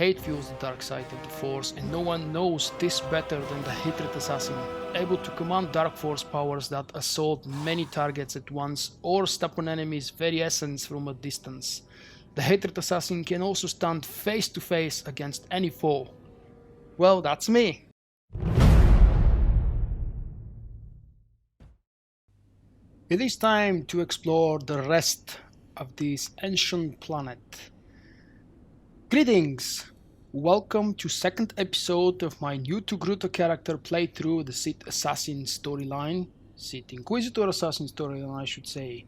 Hate fuels the dark side of the Force, and no one knows this better than the hatred assassin, able to command dark force powers that assault many targets at once or step on enemies' very essence from a distance. The hatred assassin can also stand face to face against any foe. Well, that's me. It is time to explore the rest of this ancient planet. Greetings! Welcome to second episode of my new Togruta character playthrough, the Sith Assassin storyline. Sith Inquisitor Assassin storyline, I should say.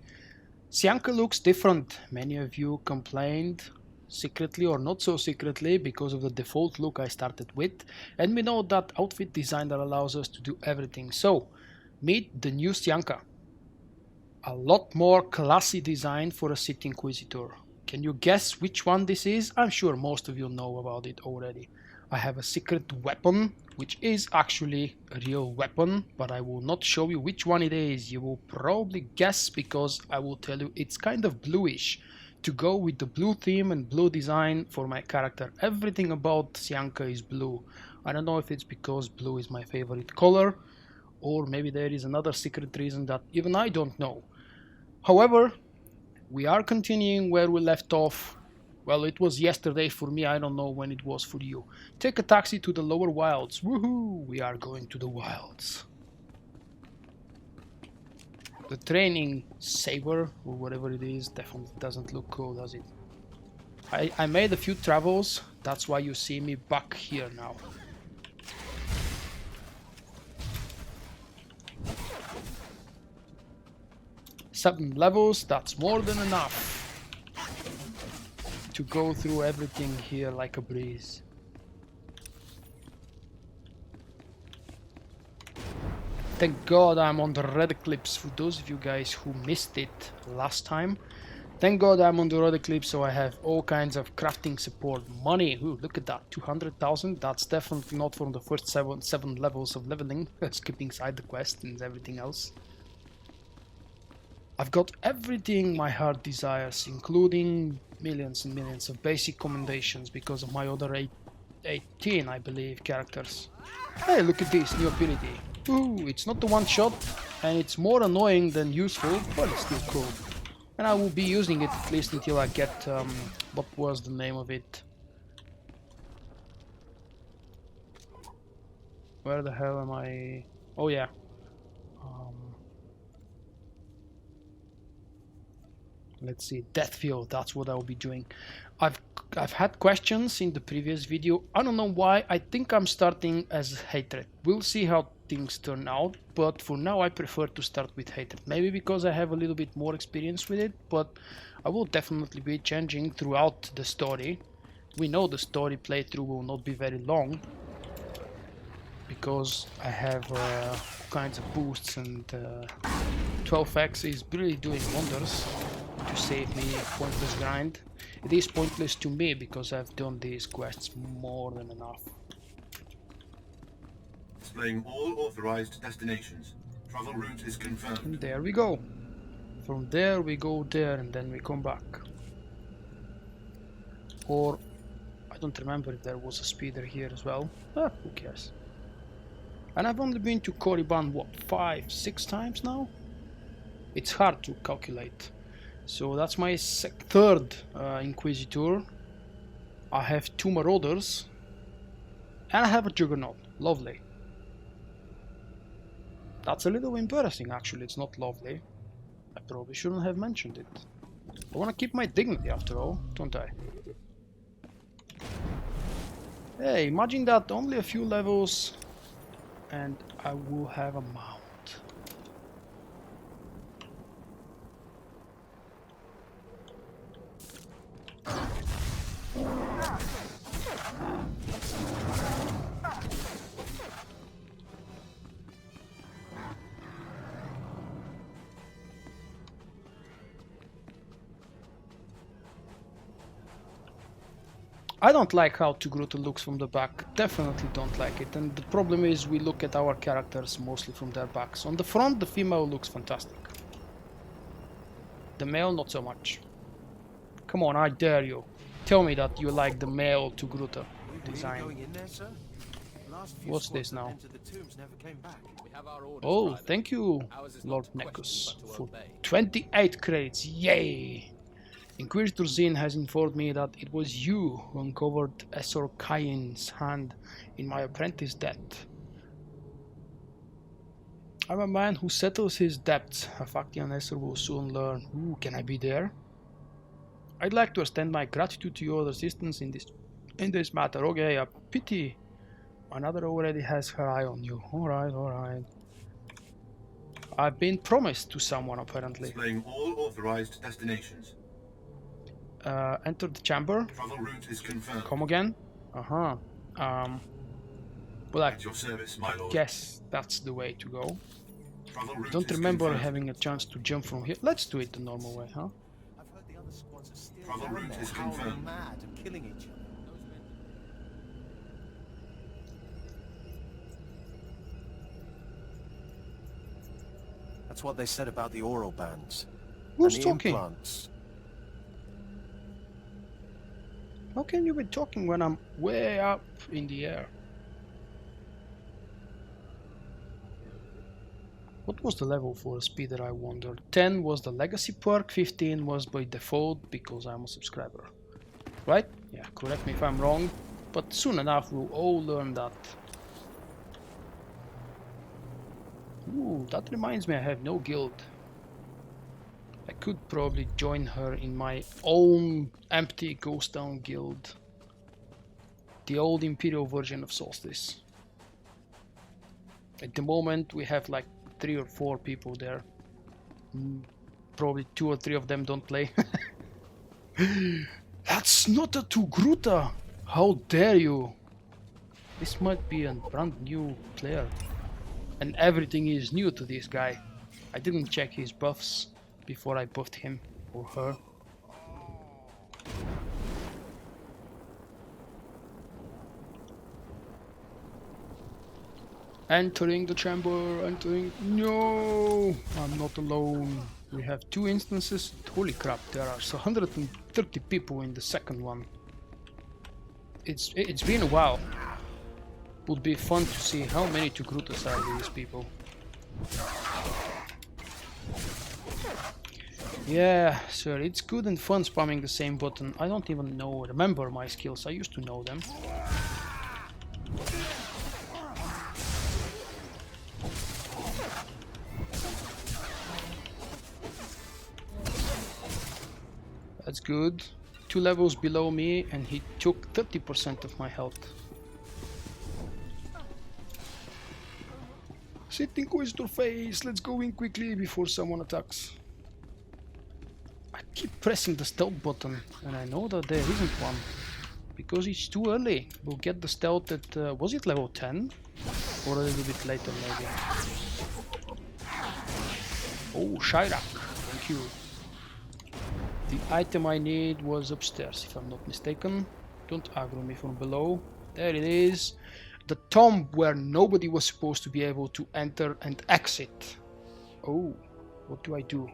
Sianka looks different. Many of you complained, secretly or not so secretly, because of the default look I started with. And we know that outfit designer allows us to do everything. So, meet the new Sianka. A lot more classy design for a Sith Inquisitor. Can you guess which one this is? I'm sure most of you know about it already. I have a secret weapon, which is actually a real weapon, but I will not show you which one it is. You will probably guess because I will tell you it's kind of bluish, to go with the blue theme and blue design for my character. Everything about Sianka is blue. I don't know if it's because blue is my favorite color, or maybe there is another secret reason that even I don't know. However, we are continuing where we left off. Well, it was yesterday for me, I don't know when it was for you. Take a taxi to the lower wilds. Woohoo! We are going to the wilds. The training saber, or whatever it is, definitely doesn't look cool, does it? I made a few travels, that's why you see me back here now. Seven levels, that's more than enough to go through everything here like a breeze. Thank God I'm on the red eclipse. For those of you guys who missed it last time, thank God I'm on the red eclipse, so I have all kinds of crafting support. Money, ooh, look at that, 200,000. That's definitely not from the first seven levels of leveling, skipping side the quest and everything else. I've got everything my heart desires, including millions and millions of basic commendations because of my other 18, I believe, characters. Hey, look at this new ability. Ooh, it's not the one shot, and it's more annoying than useful, but it's still cool. And I will be using it at least until I get, what was the name of it? Where the hell am I? Oh yeah. Let's see, Death Field, that's what I'll be doing. I've had questions in the previous video. I don't know why. I think I'm starting as Hatred. We'll see how things turn out, but for now I prefer to start with Hatred. Maybe because I have a little bit more experience with it, but I will definitely be changing throughout the story. We know the story playthrough will not be very long, because I have all kinds of boosts, and 12x is really doing wonders to save me pointless grind. It is pointless to me because I've done these quests more than enough. Displaying all authorized destinations. Travel route is confirmed. And there we go. From there we go there and then we come back. Or I don't remember if there was a speeder here as well. Ah, who cares? And I've only been to Korriban, what, 5-6 times now? It's hard to calculate. So that's my third Inquisitor. I have 2 Marauders. And I have a Juggernaut. Lovely. That's a little embarrassing actually, it's not lovely. I probably shouldn't have mentioned it. I want to keep my dignity after all, don't I? Hey, imagine that, only a few levels and I will have a mount. I don't like how Togruta looks from the back, definitely don't like it, and the problem is we look at our characters mostly from their backs. On the front the female looks fantastic. The male not so much. Come on, I dare you. Tell me that you like the male Togruta design. What's this now? Oh, thank you, Lord Nekus, for 28 credits. Yay! Inquisitor Zin has informed me that it was you who uncovered Esor Kain's hand in my apprentice death. I'm a man who settles his debts. Hafaki and Esor will soon learn. Ooh, can I be there? I'd like to extend my gratitude to your assistance in this matter. Okay, a pity. Another already has her eye on you. Alright, alright. I've been promised to someone apparently. Displaying all authorized destinations. Enter the chamber. Travel route is confirmed. Come again? Well, I At your service, my lord. guess that's the way to go. Travel route Don't is remember confirmed. having a chance to jump from here. Let's do it the normal way, huh? I've heard the other squads are still Travel down route there, is howling confirmed. mad and killing each other. That's what they said about the oral bands. Who's and the talking? implants. How can you be talking when I'm way up in the air? What was the level for a speeder, I wonder? 10 was the legacy perk, 15 was by default because I'm a subscriber. Right? Yeah, correct me if I'm wrong, but soon enough we'll all learn that. Ooh, that reminds me I have no guild. I could probably join her in my own empty ghost town guild. The old Imperial version of Solstice. At the moment we have like 3 or 4 people there. Probably 2 or 3 of them don't play. That's not a Togruta! How dare you! This might be a brand new player. And everything is new to this guy. I didn't check his buffs before I buffed him or her. Entering the chamber, entering. No! I'm not alone. We have 2 instances. Holy crap, there are 130 people in the second one. It's been a while. Would be fun to see how many Togrutas are these people. Yeah, sir, it's good and fun spamming the same button. I don't even remember my skills. I used to know them. That's good. 2 levels below me and he took 30% of my health. Sit Inquisitor face, let's go in quickly before someone attacks. I keep pressing the stealth button and I know that there isn't one. Because it's too early. We'll get the stealth at, was it level 10? Or a little bit later maybe. Oh, Shirak, thank you. The item I need was upstairs if I'm not mistaken. Don't aggro me from below. There it is. The tomb where nobody was supposed to be able to enter and exit. Oh, what do I do?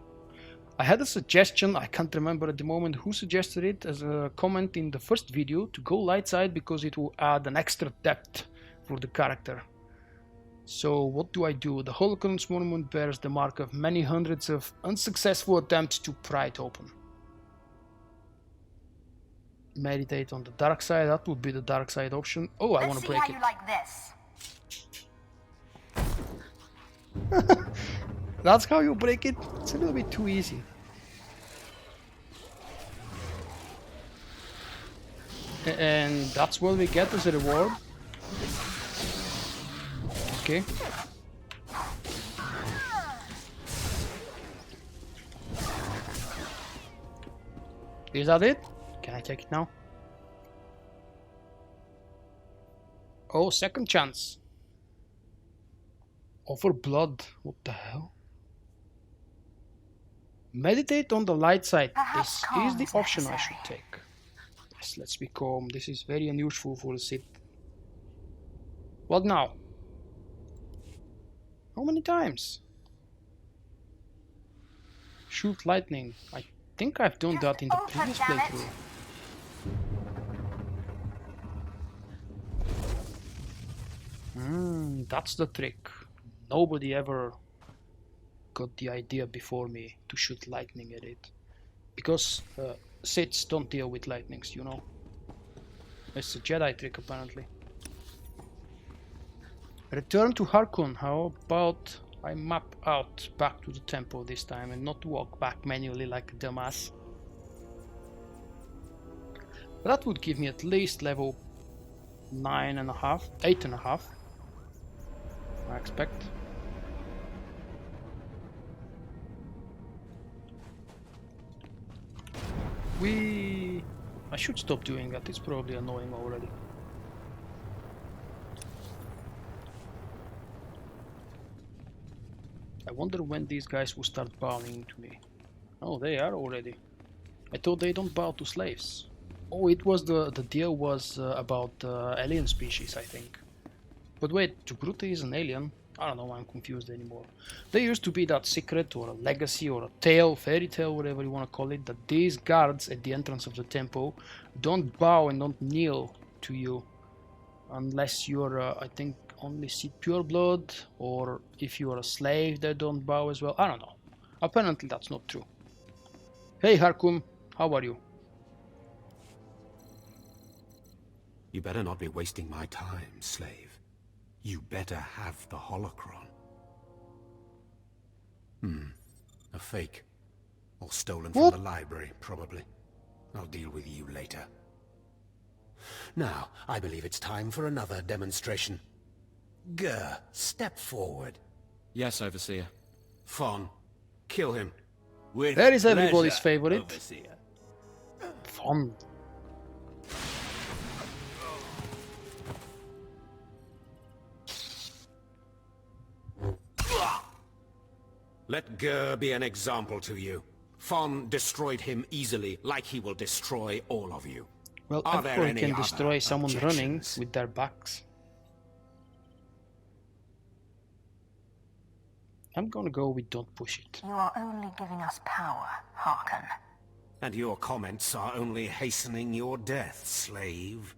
I had a suggestion, I can't remember at the moment who suggested it, as a comment in the first video, to go light side because it will add an extra depth for the character. So what do I do? The holocron's monument bears the mark of many hundreds of unsuccessful attempts to pry it open. Meditate on the dark side, that would be the dark side option. Oh, I want to break it. Let's see how you like this. That's how you break it? It's a little bit too easy. And that's what we get as a reward. Okay. Is that it? Can I take it now? Oh, second chance. Offer blood. What the hell? Meditate on the light side. This is the option I should take. Yes, let's be calm. This is very unusual for a Sith. What now? How many times? Shoot lightning. I think I've done that in the previous playthrough. And that's the trick. Nobody ever got the idea before me to shoot lightning at it. Because Siths don't deal with lightnings, you know. It's a Jedi trick apparently. Return to Harkon. How about I map out back to the temple this time and not walk back manually like a dumbass. That would give me at least level 9.5, 8.5. I expect. I should stop doing that, it's probably annoying already. I wonder when these guys will start bowing to me. Oh, they are already. I thought they don't bow to slaves. Oh, it was the deal was about alien species, I think. But wait, Togruta is an alien? I don't know, I'm confused anymore. There used to be that secret or a legacy or a tale, fairy tale, whatever you want to call it, that these guards at the entrance of the temple don't bow and don't kneel to you unless you're, I think, only Sith pure blood, or if you're a slave they don't bow as well. I don't know. Apparently that's not true. Hey Harkum, how are you? You better not be wasting my time, slave. You better have the holocron. A fake. Or stolen from the library, probably. I'll deal with you later. Now, I believe it's time for another demonstration. Gur, step forward. Yes, Overseer. Fon, kill him. With That is everybody's pleasure, favorite. Overseer. Fun. Let Gur be an example to you. Fon destroyed him easily, like he will destroy all of you. Well, Are there everyone any can other destroy someone running objections? with their backs. I'm gonna go with don't push it. You are only giving us power, Harkon. And your comments are only hastening your death, slave.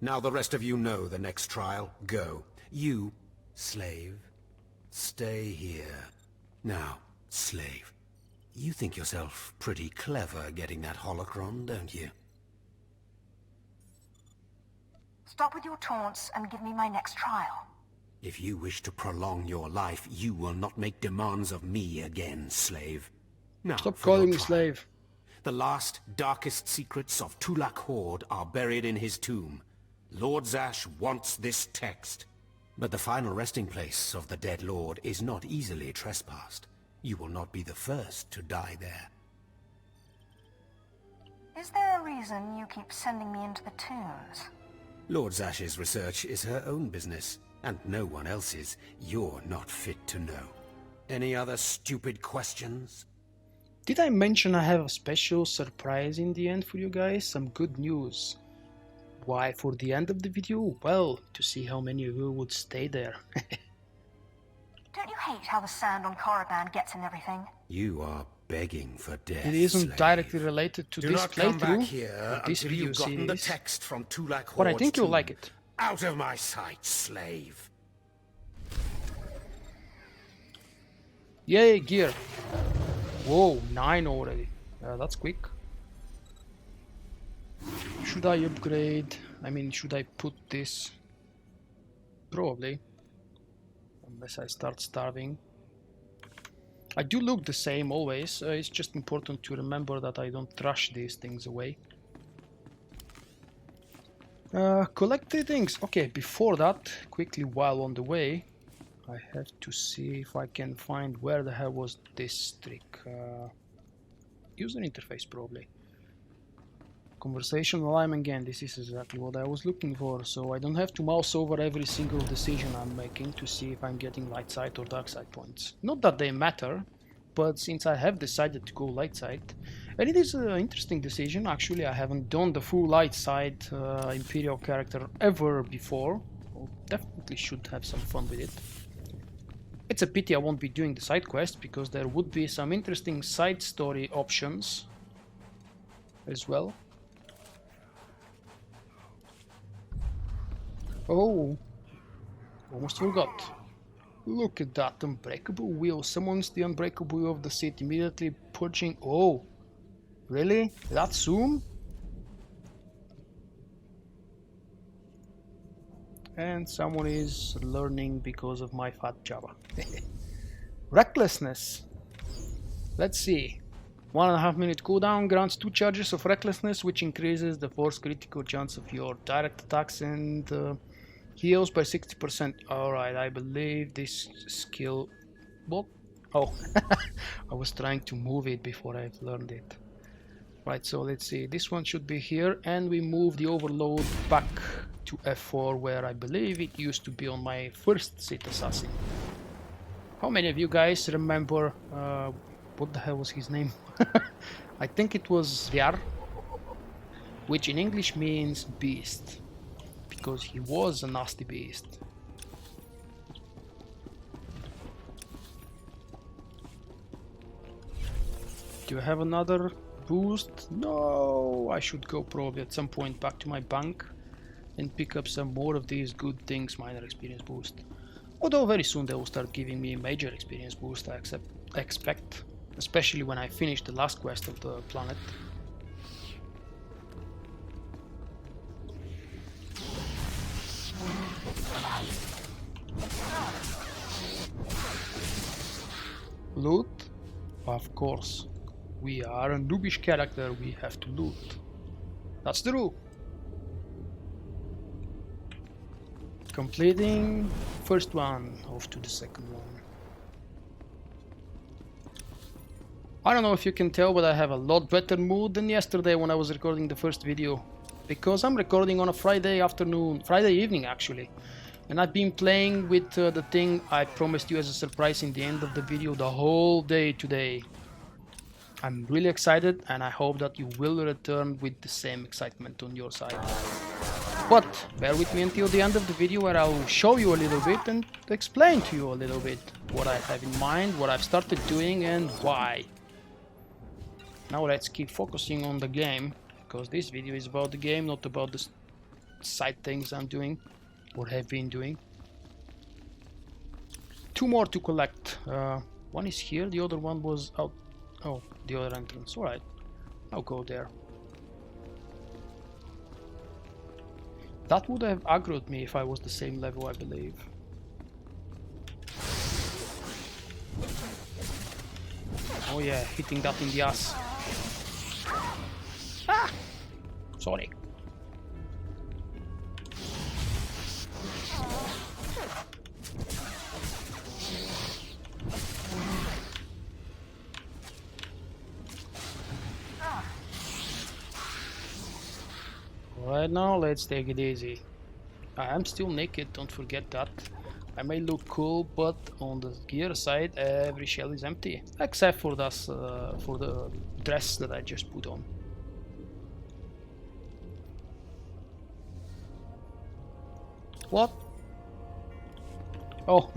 Now the rest of you know the next trial. Go. You, slave, stay here. Now, slave, you think yourself pretty clever getting that holocron, don't you? Stop with your taunts and give me my next trial. If you wish to prolong your life, you will not make demands of me again, slave. Now, Stop for your calling me trial. slave. The last, darkest secrets of Tulak Horde are buried in his tomb. Lord Zash wants this text. But the final resting place of the dead lord is not easily trespassed. You will not be the first to die there. Is there a reason you keep sending me into the tombs? Lord Zash's research is her own business, and no one else's. You're not fit to know. Any other stupid questions? Did I mention I have a special surprise in the end for you guys? Some good news. Why for the end of the video? Well, to see how many of you would stay there. Don't you hate how the sand on Korriban gets in everything? You are begging for death, It isn't slave. directly related to Do this not come back playthrough, here or this until video you've gotten the series, text from Tulak Horde's but I think you'll tomb. like it. Out of my sight, slave. Yay, gear! Whoa, 9 already. That's quick. Should I upgrade? I mean, should I put this? Probably. Unless I start starving. I do look the same always. It's just important to remember that I don't rush these things away. Collect the things. Okay, before that, quickly while on the way, I have to see if I can find where the hell was this trick. User interface probably. Conversational alignment again, this is exactly what I was looking for, so I don't have to mouse over every single decision I'm making to see if I'm getting light side or dark side points. Not that they matter, but since I have decided to go light side, and it is an interesting decision, actually I haven't done the full light side Imperial character ever before, so definitely should have some fun with it. It's a pity I won't be doing the side quest, because there would be some interesting side story options as well. Oh, Almost forgot. Look at that unbreakable wheel. Summons the unbreakable wheel of the Sith, immediately purging. Oh, really? That soon? And someone is learning because of my fat Java. Recklessness. Let's see. 1.5 minute cooldown grants 2 charges of recklessness, which increases the force critical chance of your direct attacks and heals by 60%. Alright, I believe this skill... What? Oh, I was trying to move it before I've learned it. Right, so let's see. This one should be here, and we move the overload back to F4, where I believe it used to be on my first Sith assassin. How many of you guys remember... what the hell was his name? I think it was Vyar, which in English means beast, because he was a nasty beast. Do I have another boost? No, I should go probably at some point back to my bank and pick up some more of these good things, minor experience boost. Although very soon they will start giving me major experience boost, I expect. Especially when I finish the last quest of the planet. Loot? Of course. We are a noobish character, we have to loot. That's the rule. Completing first one, off to the second one. I don't know if you can tell, but I have a lot better mood than yesterday when I was recording the first video. Because I'm recording on a Friday evening actually. And I've been playing with the thing I promised you as a surprise in the end of the video the whole day today. I'm really excited, and I hope that you will return with the same excitement on your side. But bear with me until the end of the video, where I'll show you a little bit and explain to you a little bit what I have in mind, what I've started doing and why. Now let's keep focusing on the game, because this video is about the game, not about the side things I'm doing or have been doing. 2 more to collect. One is here, the other one was out. Oh, the other entrance. Alright, I'll go there. That would have aggroed me if I was the same level, I believe. Oh yeah, hitting that in the ass. Ah! Sorry. Right now, let's take it easy. I am still naked, don't forget that. I may look cool, but on the gear side, every shell is empty, except for this, for the dress that I just put on. What? Oh,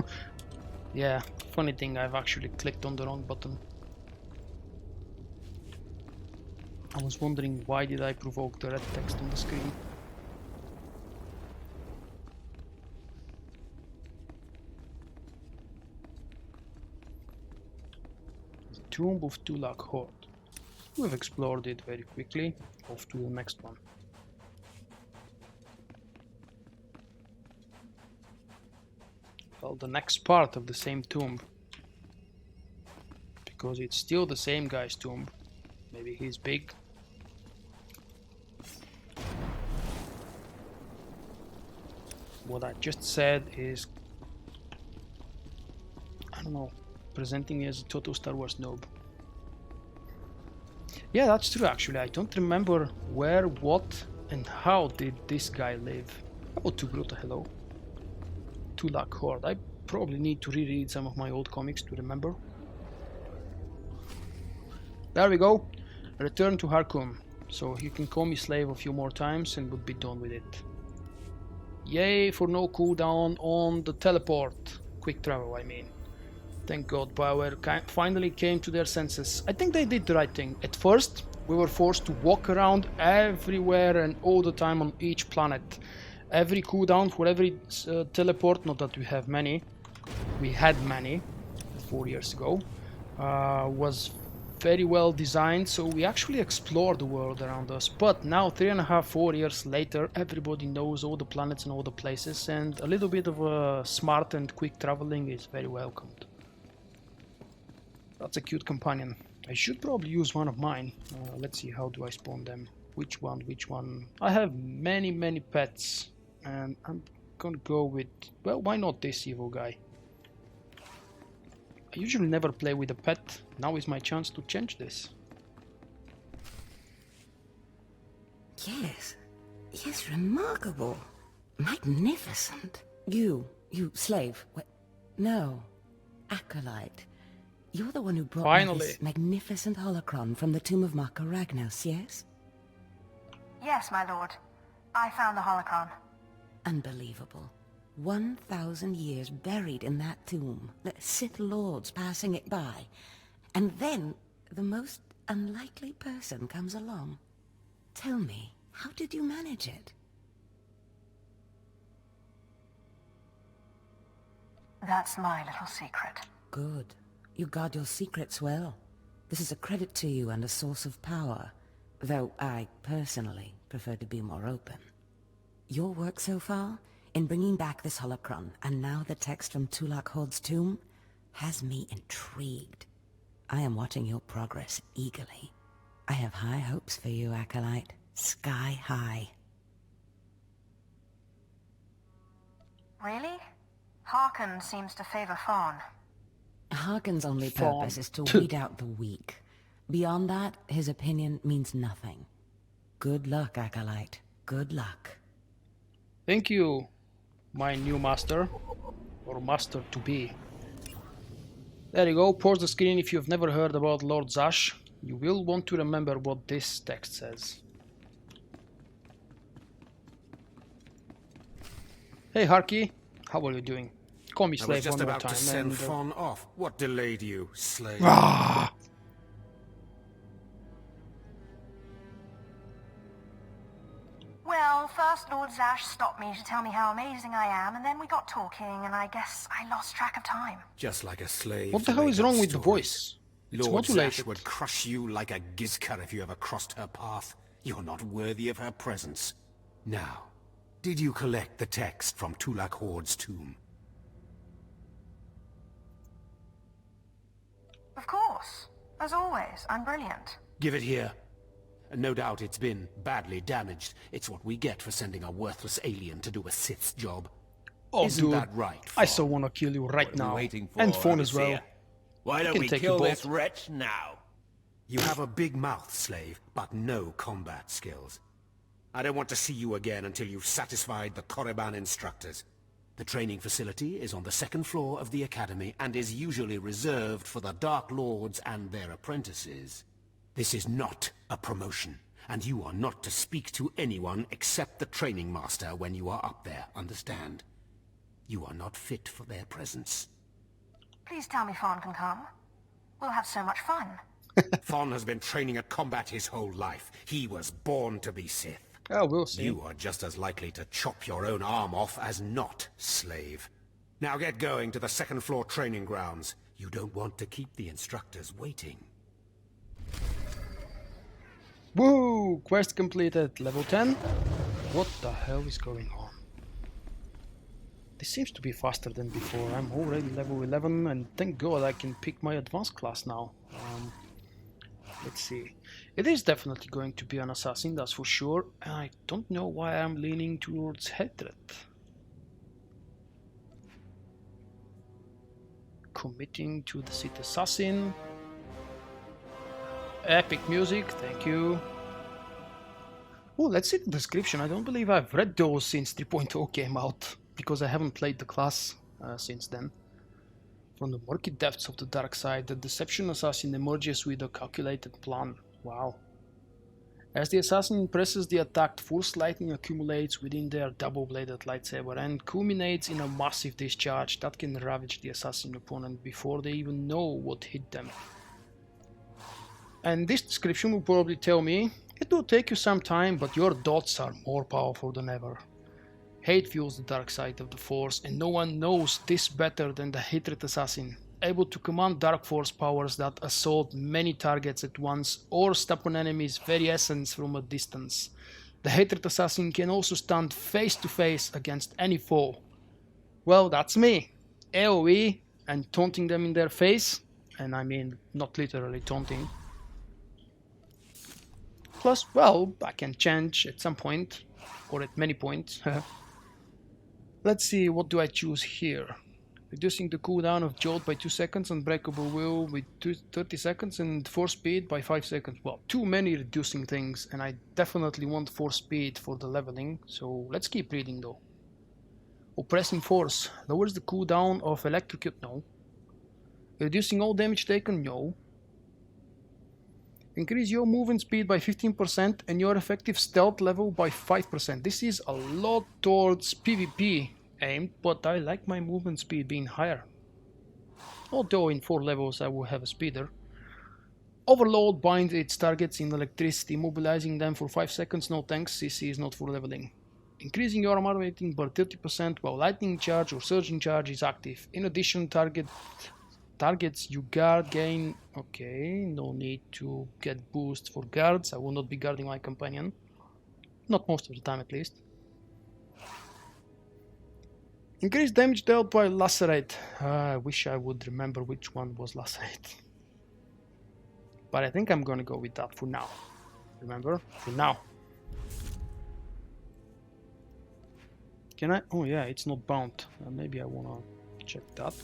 yeah. Funny thing, I've actually clicked on the wrong button. I was wondering why did I provoke the red text on the screen. The Tomb of Tulak Horde. We've explored it very quickly. Off to the next one. Well, the next part of the same tomb. Because it's still the same guy's tomb. Maybe he's big. What I just said is, I don't know, presenting me as a total Star Wars noob. Yeah, that's true actually. I don't remember where, what, and how did this guy live. Oh, Togruta, hello. Tulak Horde. I probably need to reread some of my old comics to remember. There we go. Return to Harkun. So he can call me slave a few more times and would be done with it. Yay for no cooldown on the teleport. Quick travel, I mean. Thank God BioWare finally came to their senses. I think they did the right thing. At first, we were forced to walk around everywhere and all the time on each planet. every cooldown for every teleport, not that we have many, we had many 4 years ago, was very well designed, so we actually explored the world around us. But now 3.5, 4 years later, everybody knows all the planets and all the places, and a little bit of smart and quick traveling is very welcomed. That's a cute companion. I should probably use one of mine. Let's see, how do I spawn them? Which one? I have many pets, and I'm gonna go with, well, why not this evil guy? I usually never play with a pet. Now is my chance to change this. Yes, remarkable. Magnificent. You slave. No, Acolyte. You're the one who brought me this magnificent holocron from the tomb of Marka Ragnos, yes? Yes, my lord. I found the holocron. Unbelievable. 1,000 years buried in that tomb. The Sith Lords passing it by. And then the most unlikely person comes along. Tell me, how did you manage it? That's my little secret. Good. You guard your secrets well. This is a credit to you and a source of power, though I, personally, prefer to be more open. Your work so far, in bringing back this holocron, and now the text from Tulak Horde's tomb, has me intrigued. I am watching your progress eagerly. I have high hopes for you, Acolyte. Sky high. Really? Harkon seems to favor Fawn. Harkon's only purpose is to weed out the weak. Beyond that, his opinion means nothing. Good luck, Acolyte. Good luck. Thank you, my new master, or master-to-be. There you go, pause the screen if you've never heard about Lord Zash. You will want to remember what this text says. Hey Harky, how are you doing? Call me slave one more time. I was just about to send Fawn off. What delayed you, slave? Ah! Well, first Lord Zash stopped me to tell me how amazing I am, and then we got talking, and I guess I lost track of time. Just like a slave. What the hell is wrong with the voice? It's Lord modulated. Zash would crush you like a gizka if you ever crossed her path. You're not worthy of her presence. Now, did you collect the text from Tulak Horde's tomb? Of course. As always, I'm brilliant. Give it here. No doubt it's been badly damaged. It's what we get for sending a worthless alien to do a Sith's job. Oh, Isn't dude, that right, I Fawn? so wanna kill you right now. Waiting for, And Fawn as well. Overseer? Why don't can we take kill you both. this wretch now? You have a big mouth, slave, but no combat skills. I don't want to see you again until you've satisfied the Korriban instructors. The training facility is on the 2nd floor of the Academy and is usually reserved for the Dark Lords and their apprentices. This is not a promotion, and you are not to speak to anyone except the training master when you are up there, understand? You are not fit for their presence. Please tell me Fawn can come. We'll have so much fun. Fawn has been training at combat his whole life. He was born to be Sith. Oh, we'll see. You are just as likely to chop your own arm off as not, slave. Now get going to the 2nd floor training grounds. You don't want to keep the instructors waiting. Woo! Quest completed. Level 10. What the hell is going on? This seems to be faster than before. I'm already level 11 and thank God I can pick my advanced class now. Let's see. It is definitely going to be an assassin, that's for sure. And I don't know why I'm leaning towards hatred. Committing to the Sith assassin. Epic music, thank you. Oh, let's see the description. I don't believe I've read those since 3.0 came out, because I haven't played the class since then. From the murky depths of the dark side, the deception assassin emerges with a calculated plan. Wow. As the assassin presses the attack, force lightning accumulates within their double-bladed lightsaber and culminates in a massive discharge that can ravage the assassin opponent before they even know what hit them. And this description will probably tell me, it will take you some time, but your dots are more powerful than ever. Hate fuels the dark side of the Force, and no one knows this better than the hatred assassin, able to command dark force powers that assault many targets at once or step on enemies' very essence from a distance. The hatred assassin can also stand face to face against any foe. Well, that's me. AoE and taunting them in their face, and I mean not literally taunting. Plus, well, I can change at some point, or at many points. Let's see, what do I choose here? Reducing the cooldown of Jolt by 2 seconds, Unbreakable Will with 30 seconds, and Force Speed by 5 seconds. Well, too many reducing things, and I definitely want Force Speed for the leveling, so let's keep reading though. Oppressing Force lowers the cooldown of Electrocute, no. Reducing all damage taken, no. Increase your movement speed by 15% and your effective stealth level by 5%. This is a lot towards PvP aimed, but I like my movement speed being higher. Although in 4 levels I will have a speeder. Overload binds its targets in electricity, immobilizing them for 5 seconds, no thanks, CC is not for leveling. Increasing your armor rating by 30% while lightning charge or surging charge is active. In addition, targets you guard gain. Okay, no need to get boost for guards. I will not be guarding my companion. Not most of the time at least. Increase damage dealt by lacerate. I wish I would remember which one was lacerate. But I think I'm gonna go with that for now. Remember? For now. Can I? Oh yeah, it's not bound. Maybe I wanna check that.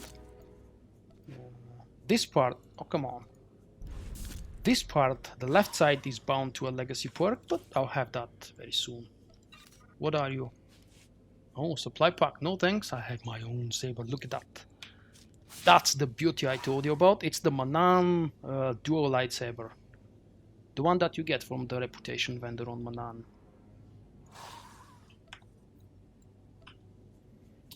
This part, oh come on. This part, the left side is bound to a legacy perk, but I'll have that very soon. What are you? Oh, supply pack, no thanks, I have my own saber, look at that. That's the beauty I told you about, it's the Manan dual lightsaber. The one that you get from the reputation vendor on Manan.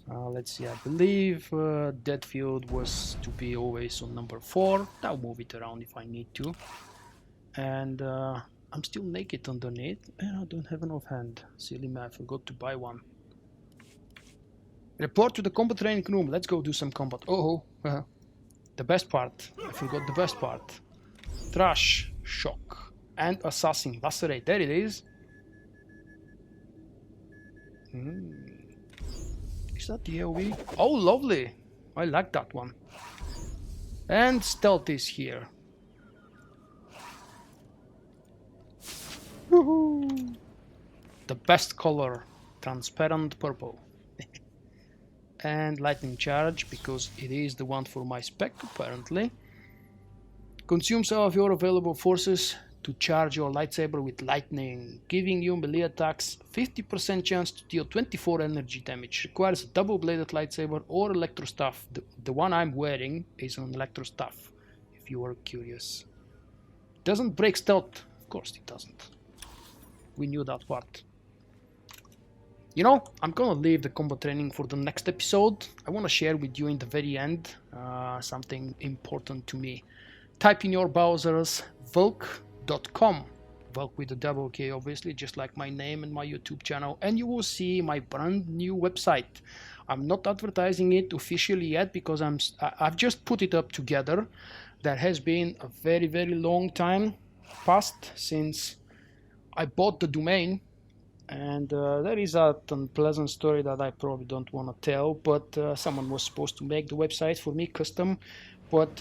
Let's see, I believe Deadfield was to be always on number 4. I'll move it around if I need to. And I'm still naked underneath and I don't have an offhand. Silly me, I forgot to buy one. Report to the combat training room, let's go do some combat. Oh, the best part, I forgot the best part. Trash, Shock, and Assassin, Lacerate, there it is. Is that the AoE? Oh, lovely! I like that one. And Stealth is here. Woohoo! The best color, transparent purple. And Lightning Charge, because it is the one for my spec, apparently. Consume some of your available forces to charge your lightsaber with lightning, giving you melee attacks 50% chance to deal 24 energy damage. Requires a double-bladed lightsaber or electro staff. The one I'm wearing is an electro staff, if you are curious. Doesn't break stealth. Of course it doesn't. We knew that part. You know, I'm gonna leave the combat training for the next episode. I wanna share with you in the very end something important to me. Type in your browsers Vulk.com, Vulk with a double K obviously, just like my name and my YouTube channel, and you will see my brand new website. I'm not advertising it officially yet because I've just put it up together. There has been a very, very long time passed since I bought the domain. And there is an unpleasant story that I probably don't want to tell, but someone was supposed to make the website for me custom, but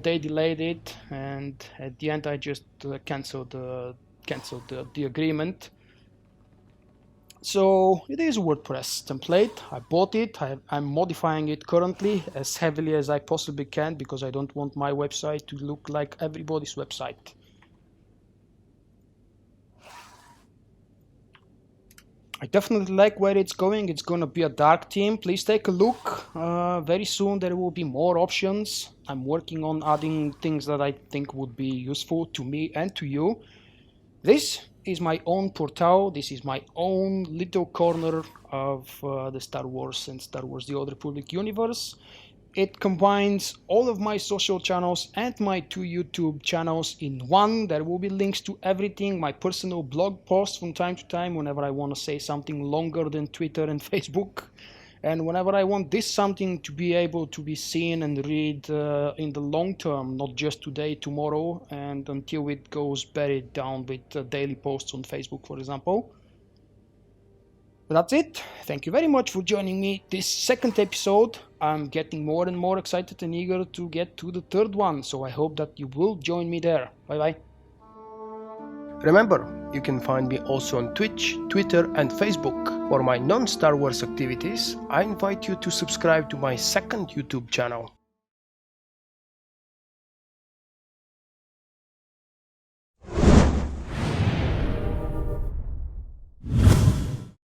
they delayed it, and at the end I just canceled the agreement. So it is a WordPress template. I bought it. I'm modifying it currently as heavily as I possibly can because I don't want my website to look like everybody's website. I definitely like where it's going. It's gonna be a dark theme. Please take a look. Very soon there will be more options. I'm working on adding things that I think would be useful to me and to you. This is my own portal. This is my own little corner of the Star Wars and Star Wars The Old Republic universe. It combines all of my social channels and my 2 YouTube channels in one. There will be links to everything, my personal blog posts from time to time whenever I want to say something longer than Twitter and Facebook. And whenever I want this something to be able to be seen and read in the long term, not just today, tomorrow, and until it goes buried down with daily posts on Facebook, for example. But that's it. Thank you very much for joining me this second episode. I'm getting more and more excited and eager to get to the third one, so I hope that you will join me there. Bye bye. Remember, you can find me also on Twitch, Twitter and Facebook. For my non-Star Wars activities, I invite you to subscribe to my second YouTube channel.